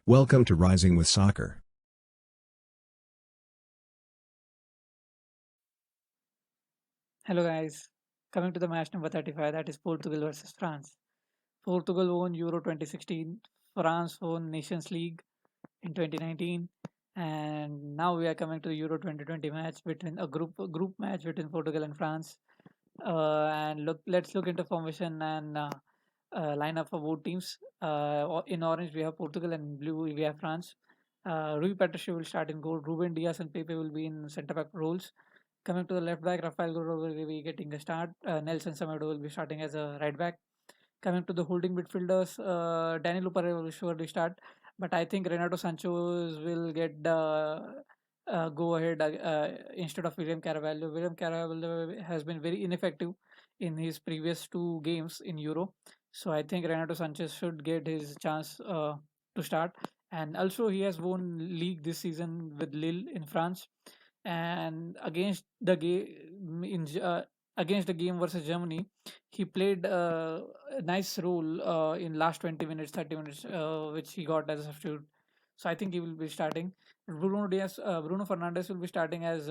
Welcome to Rising with Soccer. Hello guys, coming to the match number 35, that is Portugal versus France. Portugal won Euro 2016, France won Nations League in 2019, and now we are coming to the Euro 2020 match between a group match between Portugal and France. And let's look into formation and lineup for both teams. In orange we have Portugal and in blue we have France. Rui Patricio will start in goal. Ruben Diaz and Pepe will be in centre back roles. Coming to the left back, Rafael Guerrero will be getting a start. Nelson Semedo will be starting as a right back. Coming to the holding midfielders, Danilo Pereira will surely start, but I think Renato Sanchez will get the go ahead instead of William Carvalho. William Carvalho has been very ineffective in his previous two games in Euro, so I think Renato Sanchez should get his chance to start. And also, he has won league this season with Lille in France, and against the game versus Germany, he played a nice role in last 20 minutes, 30 minutes, which he got as a substitute. So I think he will be starting. Bruno Fernandez will be starting as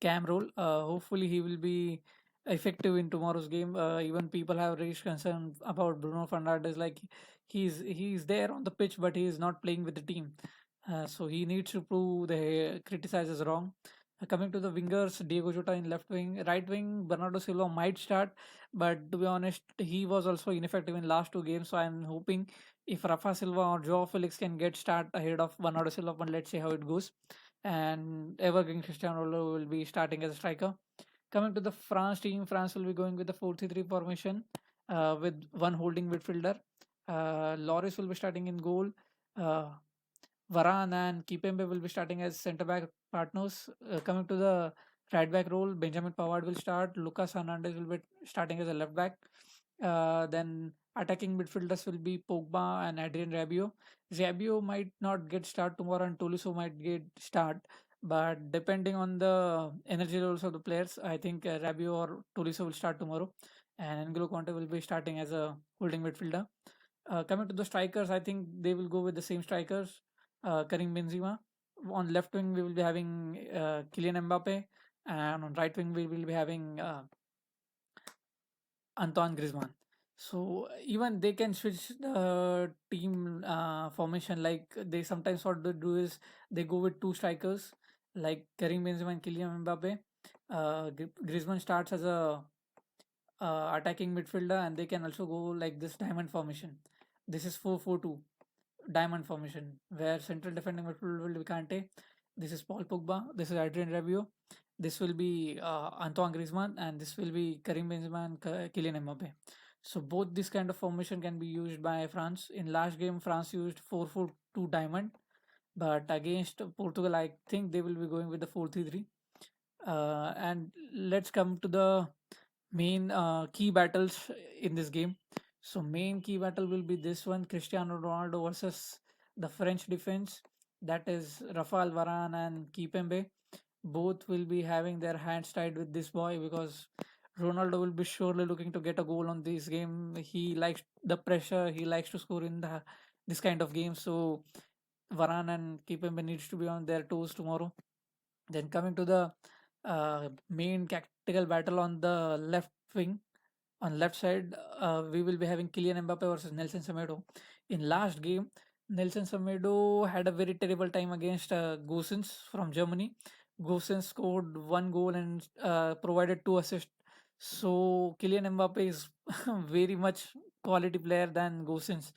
cam role. Hopefully, he will be effective in tomorrow's game. Even people have raised concern about Bruno Fernandez, like he's there on the pitch, but he is not playing with the team. So he needs to prove the criticizers wrong. Coming to the wingers, Diego Jota in left wing, right wing, Bernardo Silva might start, but to be honest, he was also ineffective in last two games. So I'm hoping if Rafa Silva or Joao Felix can get start ahead of Bernardo Silva, but let's see how it goes. And evergreen Cristiano Ronaldo will be starting as a striker. Coming to the France team, France will be going with the 4-3-3 formation with one holding midfielder. Loris will be starting in goal. Uh, Varane and Kipembe will be starting as centre back partners. Coming to the right back role, Benjamin Pavard will start. Lucas Hernandez will be starting as a left back. Then attacking midfielders will be Pogba and Adrien Rabiot. Rabiot might not get start tomorrow, and Tolisso might get start. But depending on the energy levels of the players, I think Rabiot or Tolisso will start tomorrow, and N'Golo Kante will be starting as a holding midfielder. Coming to the strikers, I think they will go with the same strikers. Karim Benzema. On left wing, we will be having Kylian Mbappe, and on right wing, we will be having Antoine Griezmann. So even they can switch the team formation. Like they sometimes what they do is they go with two strikers, like Karim Benzema and Kylian Mbappe. Griezmann starts as a attacking midfielder, and they can also go like this diamond formation. This is 4-4-2 diamond formation, where central defending midfielder will be Kante. This is Paul Pogba. This is Adrien Rabiot. This will be Antoine Griezmann, and this will be Karim Benzema and Kylian Mbappe. So both this kind of formation can be used by France. In last game, France used 4-4-2 diamond, but against Portugal, I think they will be going with the 4-3-3. And let's come to the main key battles in this game. So main key battle will be this one: Cristiano Ronaldo versus the French defense. That is Rafael Varane and Kipembe. Both will be having their hands tied with this boy because Ronaldo will be surely looking to get a goal on this game. He likes the pressure. He likes to score in the this kind of game. So Varane and Kipembe needs to be on their toes tomorrow. Then coming to the main tactical battle on the left wing, on left side, we will be having Kylian Mbappe versus Nelson Semedo. In last game, Nelson Semedo had a very terrible time against Gosens from Germany. Gosens scored one goal and provided two assists. So Kylian Mbappe is very much quality player than Gosens.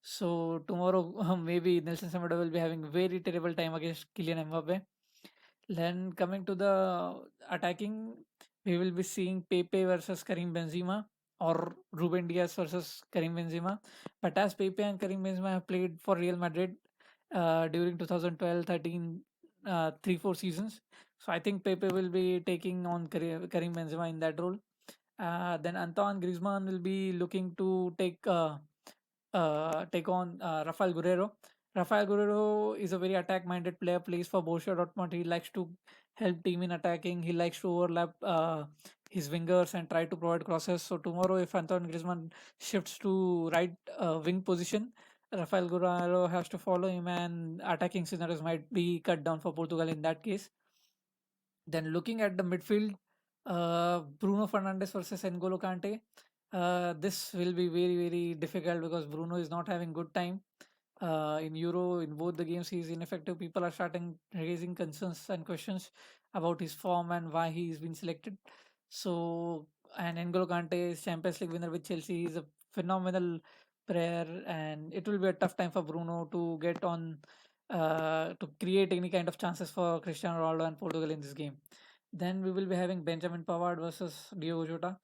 So tomorrow maybe Nelson Semedo will be having very terrible time against Kylian Mbappe. Then coming to the attacking, we will be seeing Pepe versus Karim Benzema or Ruben Diaz versus Karim Benzema. But as Pepe and Karim Benzema have played for Real Madrid during 2012, 13, 3, 4 seasons, so I think Pepe will be taking on Karim Benzema in that role. Then Antoine Griezmann will be looking to take on Rafael Guerrero. Rafael Guerrero is a very attack-minded player. Plays for Borussia Dortmund. He likes to help team in attacking. He likes to overlap his wingers and try to provide crosses. So tomorrow, if Antoine Griezmann shifts to right wing position, Rafael Guerrero has to follow him, and attacking scenarios might be cut down for Portugal in that case. Then looking at the midfield, Bruno Fernandez versus N'Golo Kante. This will be very, very difficult because Bruno is not having good time. In Euro, in both the games, he is ineffective. People are starting raising concerns and questions about his form and why he is been selected. So, and N'Golo Kante is Champions League winner with Chelsea. He's a phenomenal player, and it will be a tough time for Bruno to get on to create any kind of chances for Cristiano Ronaldo and Portugal in this game. Then we will be having Benjamin Pavard versus Diogo Jota.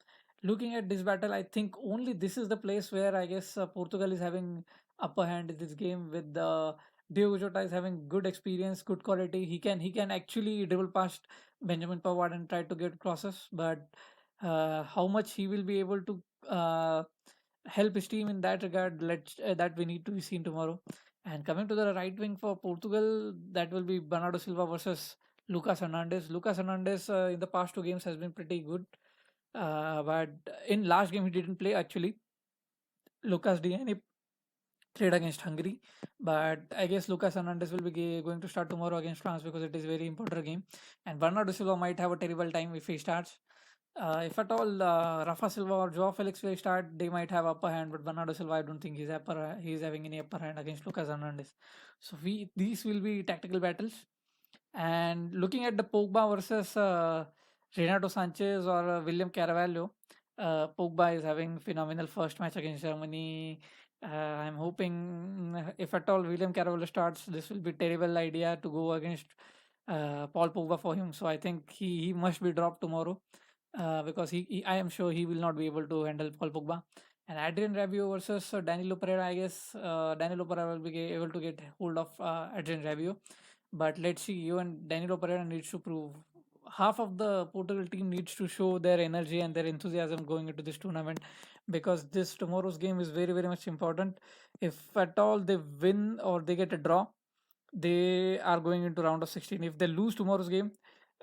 Looking at this battle, I think only this is the place where I guess Portugal is having upper hand in this game with the Diogo Jota is having good experience, good quality. He can actually dribble past Benjamin Pavard and try to get crosses, but how much he will be able to help his team in that regard, that we need to be seen tomorrow. And coming to the right wing for Portugal, that will be Bernardo Silva versus Lucas Hernandez. Lucas Hernandez in the past two games has been pretty good, but in last game he didn't play actually. Lucas Diani played against Hungary, but I guess Lucas Hernandez will be going to start tomorrow against France because it is a very important game. And Bernardo Silva might have a terrible time if he starts. If at all Rafa Silva or Joao Felix will start, they might have upper hand. But Bernardo Silva, I don't think he's having any upper hand against Lucas Hernandez. So these will be tactical battles. And looking at the Pogba versus Renato Sanchez or William Carvalho, Pogba is having phenomenal first match against Germany. I'm hoping if at all William Carvalho starts, this will be terrible idea to go against Paul Pogba for him. So I think he must be dropped tomorrow because I am sure he will not be able to handle Paul Pogba. And Adrian Rabiot versus Danilo Pereira, I guess Danilo Pereira will be able to get hold of Adrian Rabiot. But let's see, even Danilo Pereira needs to prove. Half of the Portugal team needs to show their energy and their enthusiasm going into this tournament because this tomorrow's game is very, very much important. If at all they win or they get a draw, they are going into round of 16. If they lose tomorrow's game,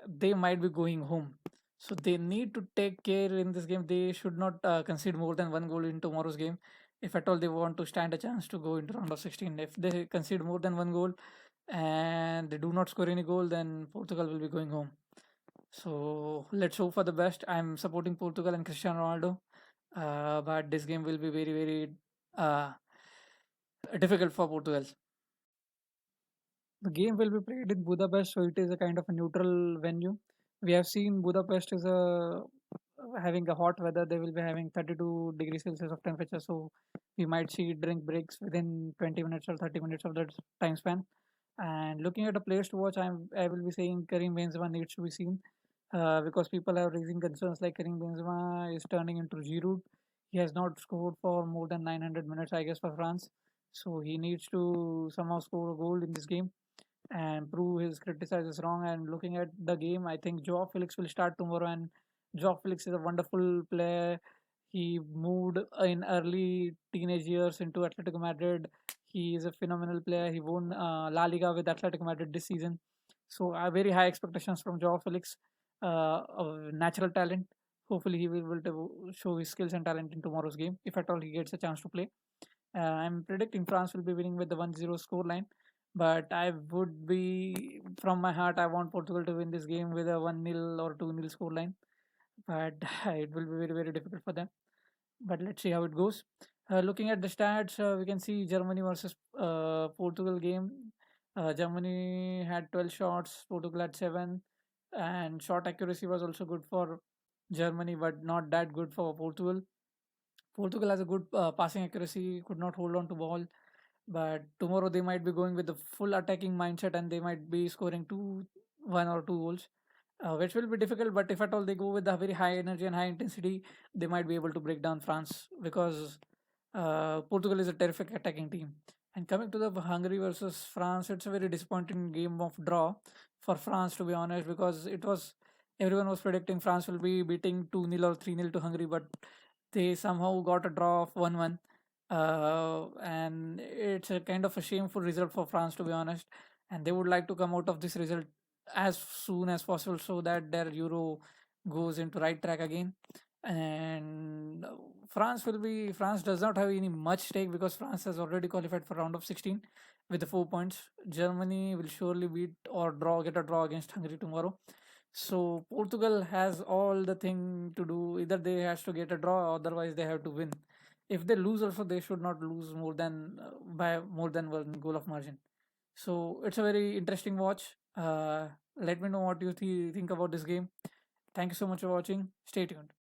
they might be going home. So they need to take care in this game. They should not concede more than one goal in tomorrow's game. If at all they want to stand a chance to go into round of 16. If they concede more than one goal and they do not score any goal, then Portugal will be going home. So let's hope for the best. I'm supporting Portugal and Cristiano Ronaldo, but this game will be very, very difficult for Portugal. The game will be played in Budapest, so it is a kind of a neutral venue. We have seen Budapest is having a hot weather. They will be having 32 degrees Celsius of temperature, so we might see drink breaks within 20 minutes or 30 minutes of that time span. And looking at the players to watch, I will be saying Karim Benzema needs to be seen because people are raising concerns like Karim Benzema is turning into Giroud. He has not scored for more than 900 minutes, I guess, for France. So he needs to somehow score a goal in this game and prove his criticizes wrong. And looking at the game, I think Joao Felix will start tomorrow, and Joao Felix is a wonderful player. He moved in early teenage years into Atletico Madrid. He is a phenomenal player. He won La Liga with Atletico Madrid this season. So I have very high expectations from Joao Felix, of natural talent. Hopefully, he will be able to show his skills and talent in tomorrow's game, if at all he gets a chance to play. I'm predicting France will be winning with the 1-0 score line, but I would be from my heart I want Portugal to win this game with a 1-0 or 2-0 score line. But it will be very, very difficult for them. But let's see how it goes. Looking at the stats, we can see Germany versus Portugal game. Germany had 12 shots, Portugal had 7, and shot accuracy was also good for Germany, but not that good for Portugal. Portugal has a good passing accuracy, could not hold on to ball, but tomorrow they might be going with the full attacking mindset and they might be scoring one or two goals, which will be difficult. But if at all they go with a very high energy and high intensity, they might be able to break down France because Portugal is a terrific attacking team. And coming to the Hungary versus France, it's a very disappointing game of draw for France, to be honest, because it was everyone was predicting France will be beating 2-0 or 3-0 to Hungary, but they somehow got a draw of 1-1. And it's a kind of a shameful result for France, to be honest. And they would like to come out of this result as soon as possible so that their Euro goes into right track again. And France does not have any much stake because France has already qualified for round of 16 with the 4 points. Germany will surely beat or get a draw against Hungary tomorrow. So Portugal has all the thing to do. Either they has to get a draw, otherwise they have to win. If they lose, also they should not lose more than by more than one goal of margin. So it's a very interesting watch. Let me know what you think about this game. Thank you so much for watching. Stay tuned.